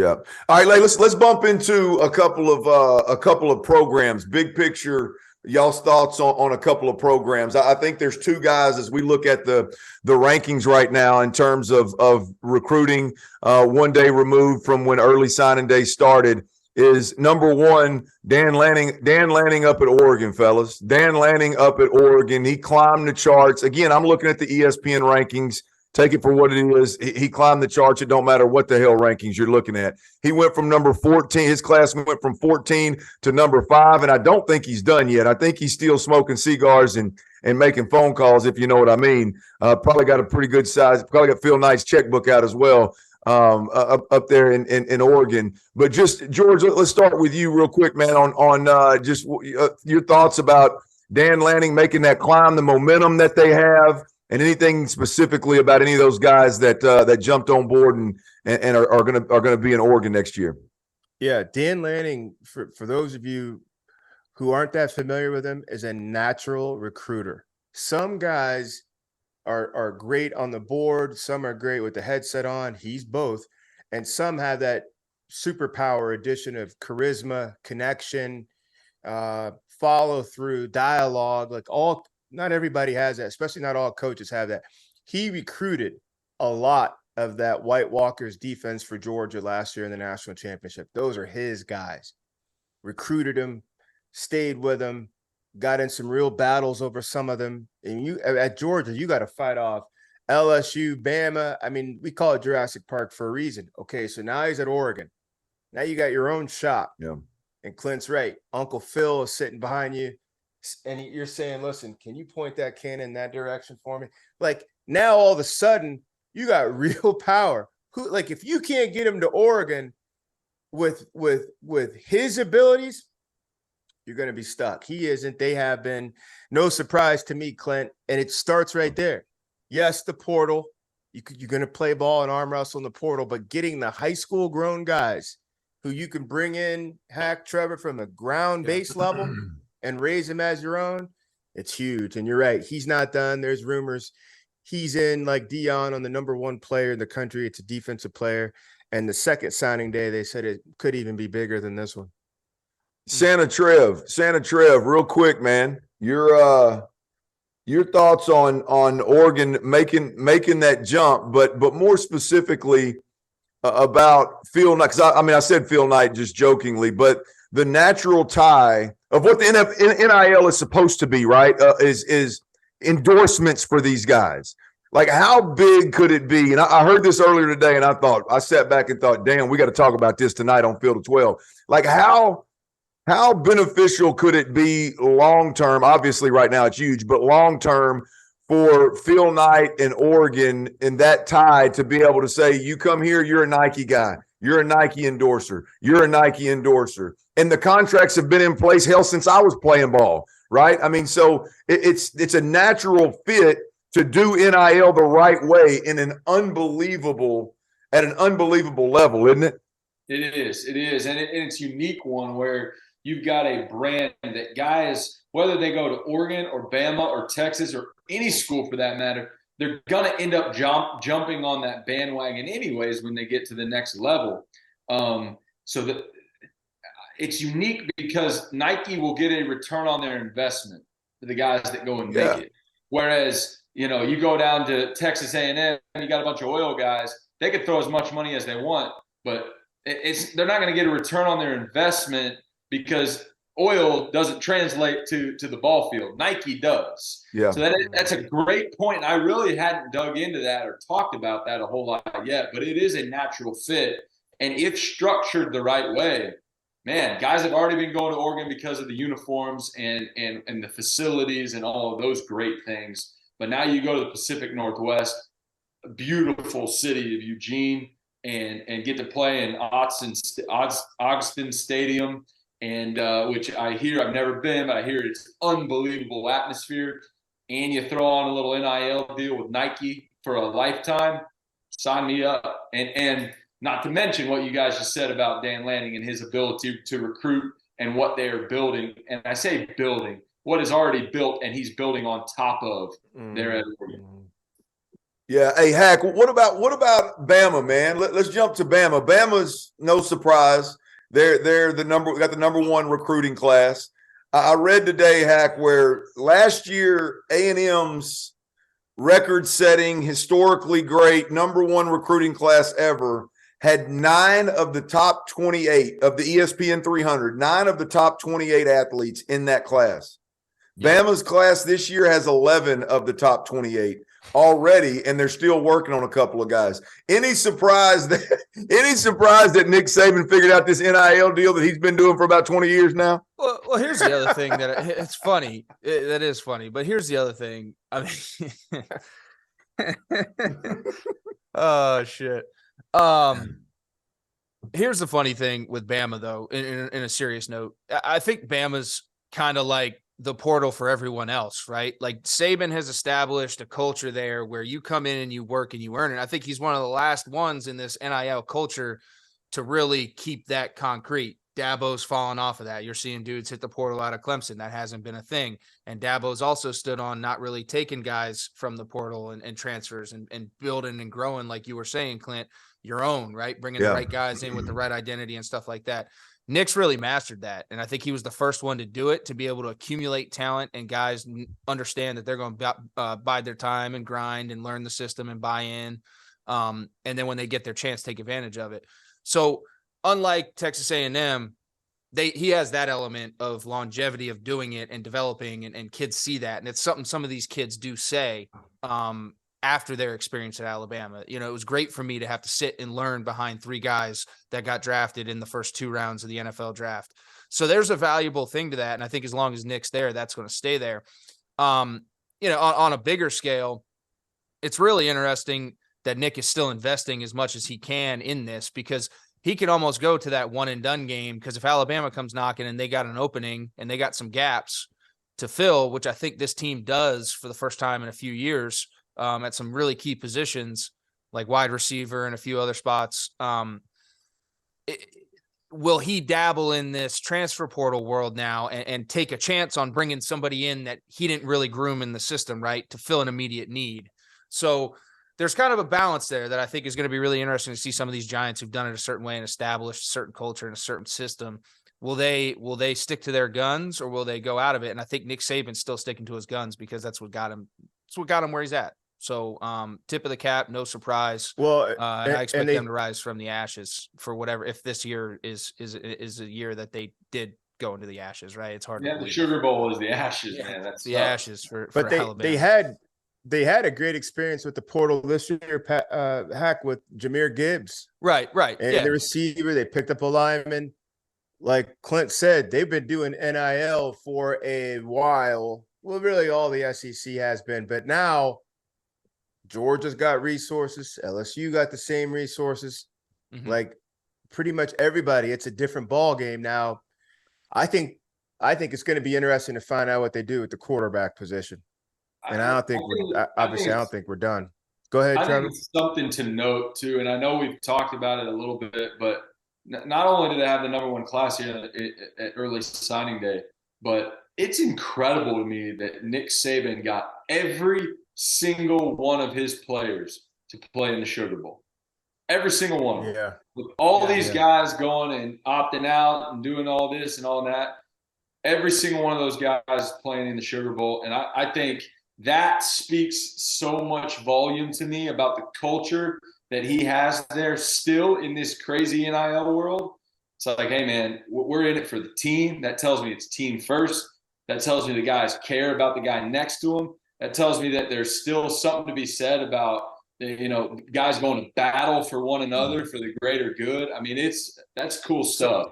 Yeah. All right, let's bump into a couple of programs. Big picture, y'all's thoughts on a couple of programs. I think there's two guys as we look at the rankings right now in terms of recruiting, one day removed from when early signing day started. Is number one Dan Lanning. Dan Lanning up at Oregon, fellas. Dan Lanning up at Oregon. He climbed the charts again. I'm looking at the ESPN rankings. Take it for what it is. He climbed the charts. It don't matter what the hell rankings you're looking at. He went from number 14. His class went from 14 to number 5, and I don't think he's done yet. I think he's still smoking cigars and making phone calls, if you know what I mean. Probably got a pretty good size. Probably got Phil Knight's checkbook out as well up there in Oregon. But just, George, let's start with you real quick, man, on just your thoughts about Dan Lanning making that climb, the momentum that they have, and anything specifically about any of those guys that jumped on board and are gonna be in Oregon next year. Yeah, Dan Lanning, for those of you who aren't that familiar with him, is a natural recruiter. Some guys are great on the board, some are great with the headset on. He's both, and some have that superpower addition of charisma, connection, follow through, dialogue, like all. Not everybody has that, especially not all coaches have that. He recruited a lot of that White Walkers defense for Georgia last year in the national championship. Those are his guys. Recruited them, stayed with them, got in some real battles over some of them. And you at Georgia, you got to fight off LSU, Bama. I mean, we call it Jurassic Park for a reason. Okay, so now he's at Oregon. Now you got your own shop. Yeah. And Clint's right. Uncle Phil is sitting behind you. And you're saying, listen, can you point that cannon in that direction for me? Like now all of a sudden you got real power. Who, like, if you can't get him to Oregon with his abilities, you're going to be stuck. He isn't. They have been. No surprise to me, Clint. And it starts right there. Yes, the portal. You're going to play ball and arm wrestle in the portal, but getting the high school grown guys who you can bring in, Hack Trevor, from the ground base level and raise him as your own, it's huge. And you're right. He's not done. There's rumors he's in like Dion on the number one player in the country. It's a defensive player. And the second signing day, they said it could even be bigger than this one. Santa Trev, real quick, man. Your thoughts on Oregon making that jump, but more specifically about Phil Knight, because I said Phil Knight just jokingly, but the natural tie of what the NIL is supposed to be, right, is endorsements for these guys. Like, how big could it be? And I heard this earlier today, and I sat back and thought, damn, we got to talk about this tonight on Field of 12. Like, how beneficial could it be long-term? Obviously, right now it's huge, but long-term for Phil Knight and Oregon in that tie to be able to say, you come here, you're a Nike guy. You're a Nike endorser. You're a Nike endorser. And the contracts have been in place, hell, since I was playing ball, right? I mean, so it's a natural fit to do NIL the right way at an unbelievable level, isn't it? It is. And it's a unique one where you've got a brand that guys, whether they go to Oregon or Bama or Texas or any school for that matter, they're going to end up jumping on that bandwagon anyways when they get to the next level. So that it's unique because Nike will get a return on their investment for the guys that go and make it. Whereas, you go down to Texas A&M, you got a bunch of oil guys, they could throw as much money as they want, but they're not going to get a return on their investment because oil doesn't translate to the ball field. Nike does. Yeah. So that's a great point. And I really hadn't dug into that or talked about that a whole lot yet, but it is a natural fit. And if structured the right way, man, guys have already been going to Oregon because of the uniforms and the facilities and all of those great things. But now you go to the Pacific Northwest, a beautiful city of Eugene, and get to play in Augusten Stadium, and which I hear, I've never been, but I hear it's unbelievable atmosphere. And you throw on a little NIL deal with Nike for a lifetime, sign me up. And not to mention what you guys just said about Dan Lanning and his ability to recruit and what they are building. And I say building, what is already built and he's building on top of there at Oregon. Yeah. Hey, Hack, what about Bama, man? Let's jump to Bama. Bama's no surprise. They're got the number one recruiting class. I read today, Hack, where last year A&M's record-setting, historically great, number one recruiting class ever had 9 of the top 28 of the ESPN 300, 9 of the top 28 athletes in that class. Bama's class this year has 11 of the top 28 already, and they're still working on a couple of guys. Any surprise that Nick Saban figured out this NIL deal that he's been doing for about 20 years now? Well, here's the other thing that it's funny. That is funny, but here's the other thing. I mean, oh shit. Here's the funny thing with Bama, though. In a serious note, I think Bama's kind of like the portal for everyone else, right? Like Saban has established a culture there where you come in and you work and you earn it. I think he's one of the last ones in this NIL culture to really keep that concrete. Dabo's fallen off of that. You're seeing dudes hit the portal out of Clemson. That hasn't been a thing. And Dabo's also stood on not really taking guys from the portal and transfers and building and growing, like you were saying, Clint, your own, right? Bringing the right guys in with the right identity and stuff like that. Nick's really mastered that. And I think he was the first one to do it, to be able to accumulate talent and guys understand that they're going to bide their time and grind and learn the system and buy in. And then when they get their chance, take advantage of it. So unlike Texas A&M, he has that element of longevity of doing it and developing, and kids see that. And it's something some of these kids do say after their experience at Alabama. You know, it was great for me to have to sit and learn behind 3 guys that got drafted in the first 2 rounds of the NFL draft. So there's a valuable thing to that. And I think as long as Nick's there, that's going to stay there. On a bigger scale, it's really interesting that Nick is still investing as much as he can in this, because he could almost go to that one and done game. Because if Alabama comes knocking and they got an opening and they got some gaps to fill, which I think this team does for the first time in a few years, at some really key positions like wide receiver and a few other spots. Will he dabble in this transfer portal world now and take a chance on bringing somebody in that he didn't really groom in the system, right, to fill an immediate need? So there's kind of a balance there that I think is going to be really interesting to see. Some of these giants who've done it a certain way and established a certain culture and a certain system. Will they stick to their guns, or will they go out of it? And I think Nick Saban's still sticking to his guns, because that's what got him. That's what got him where he's at. So tip of the cap, no surprise. Well, and I expect them to rise from the ashes for whatever. If this year is a year that they did go into the ashes, right? It's hard. Yeah, the Sugar Bowl is the ashes, man. That's the ashes for Alabama. They had a great experience with the portal this year, Hack, with Jahmyr Gibbs. Right. And the receiver, they picked up a lineman. Like Clint said, they've been doing NIL for a while. Well, really all the SEC has been. But now Georgia's got resources. LSU got the same resources. Mm-hmm. Like pretty much everybody. It's a different ball game now. I think it's going to be interesting to find out what they do with the quarterback position. And I don't think we're done. Go ahead, Trevor. I think it's something to note too, and I know we've talked about it a little bit, but not only do they have the number one class here at early signing day, but it's incredible to me that Nick Saban got every single one of his players to play in the Sugar Bowl. Every single one of them. Yeah. With all these guys going and opting out and doing all this and all that, every single one of those guys is playing in the Sugar Bowl. And I think that speaks so much volume to me about the culture that he has there still in this crazy NIL world. It's like, hey, man, we're in it for the team. That tells me it's team first. That tells me the guys care about the guy next to them. That tells me that there's still something to be said about, guys going to battle for one another for the greater good. I mean, that's cool stuff.